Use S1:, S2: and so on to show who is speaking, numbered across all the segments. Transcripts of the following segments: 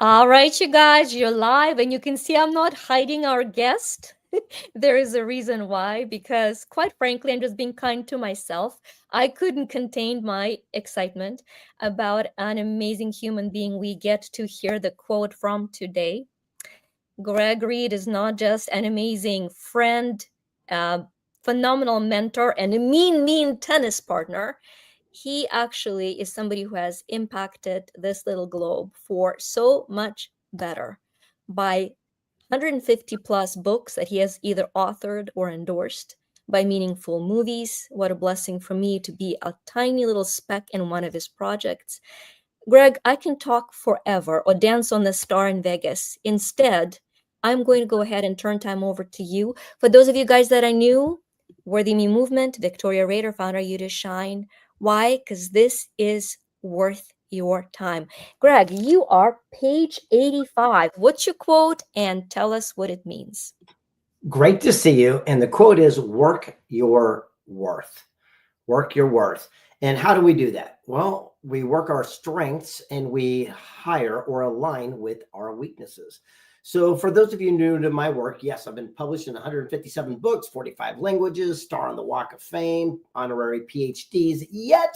S1: All right, you guys, you're live, and you can see I'm not hiding our guest. There is a reason why, because quite frankly, I'm just being kind to myself. I couldn't contain my excitement about an amazing human being we get to hear the quote from today. Greg Reid is not just an amazing friend, uh, phenomenal mentor, and a mean tennis partner. He actually is somebody who has impacted this little globe for so much better by 150 plus books that he has either authored or endorsed, by meaningful movies. What a blessing for me to be a tiny little speck in one of his projects. Greg, I can talk forever or dance on the star in Vegas. Instead, I'm going to go ahead and turn time over to you. For those of you guys that I knew, Worthy Me Movement, Victoria Rader, founder You to Shine. Why? Because this is worth your time. Greg, you are page 85. What's your quote? And tell us what it means.
S2: Great to see you. And the quote is work your worth. Work your worth. And how do we do that? Well, we work our strengths and we hire or align with our weaknesses. So for those of you new to my work, yes, I've been published in 157 books, 45 languages, star on the Walk of Fame, honorary PhDs, yet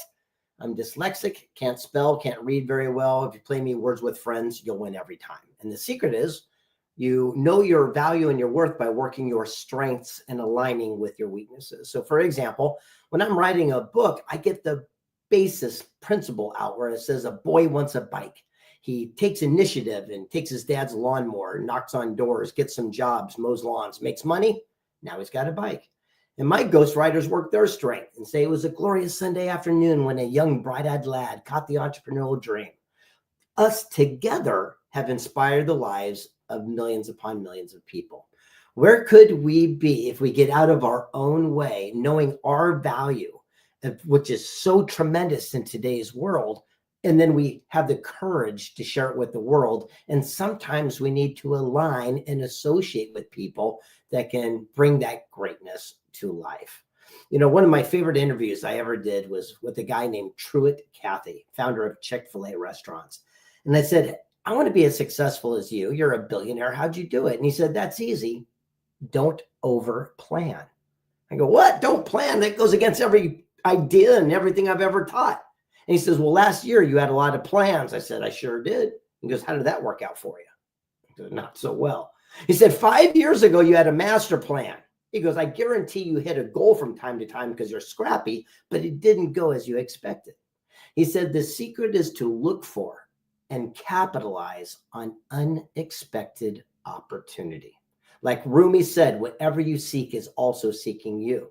S2: I'm dyslexic, can't spell, can't read very well. If you play me Words with Friends, you'll win every time. And the secret is you know your value and your worth by working your strengths and aligning with your weaknesses. So for example, when I'm writing a book, I get the basis principle out where it says a boy wants a bike. He takes initiative and takes his dad's lawnmower, knocks on doors, gets some jobs, mows lawns, makes money. Now he's got a bike. And my ghostwriters work their strength and say it was a glorious Sunday afternoon when a young bright-eyed lad caught the entrepreneurial dream. Us together have inspired the lives of millions upon millions of people. Where could we be if we get out of our own way, knowing our value, which is so tremendous in today's world, and then we have the courage to share it with the world. And sometimes we need to align and associate with people that can bring that greatness to life. You know, one of my favorite interviews I ever did was with a guy named Truett Cathy, founder of Chick-fil-A restaurants. And I said, I want to be as successful as you. You're a billionaire. How'd you do it? And he said, that's easy. Don't over plan. I go, what? Don't plan? That goes against every idea and everything I've ever taught. And he says, well, last year you had a lot of plans. I said, I sure did. He goes, how did that work out for you? I said, not so well. He said, 5 years ago, you had a master plan. He goes, I guarantee you hit a goal from time to time because you're scrappy, but it didn't go as you expected. He said, the secret is to look for and capitalize on unexpected opportunity. Like Rumi said, whatever you seek is also seeking you.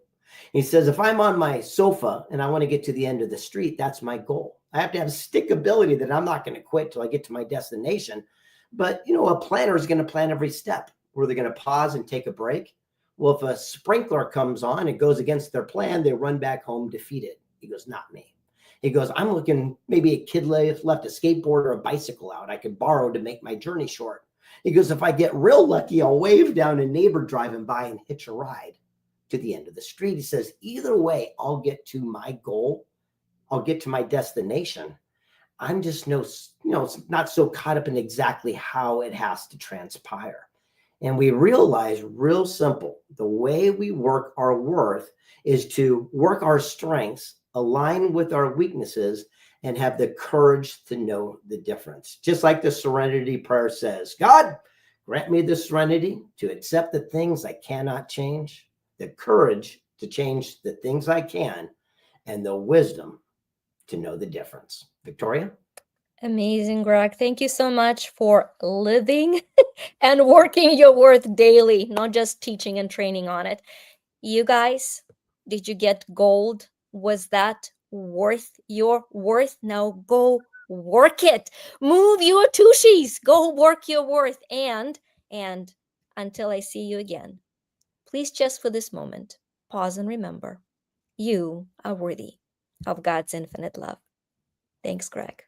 S2: He says, if I'm on my sofa and I want to get to the end of the street, that's my goal. I have to have stickability that I'm not going to quit till I get to my destination. But, you know, a planner is going to plan every step. Where they're going to pause and take a break. Well, if a sprinkler comes on, it goes against their plan, they run back home defeated. He goes, not me. He goes, I'm looking, maybe a kid left a skateboard or a bicycle out I could borrow to make my journey short. He goes, if I get real lucky, I'll wave down a neighbor driving by and hitch a ride to the end of the street. He says, either way, I'll get to my goal. I'll get to my destination. I'm just not so caught up in exactly how it has to transpire. And we realize real simple, the way we work our worth is to work our strengths, align with our weaknesses, and have the courage to know the difference. Just like the serenity prayer says, God, grant me the serenity to accept the things I cannot change, the courage to change the things I can, and the wisdom to know the difference. Victoria?
S1: Amazing, Greg. Thank you so much for living and working your worth daily, not just teaching and training on it. You guys, did you get gold? Was that worth your worth? Now go work it. Move your tushies. Go work your worth. And until I see you again, please just for this moment, pause and remember, you are worthy of God's infinite love. Thanks, Greg.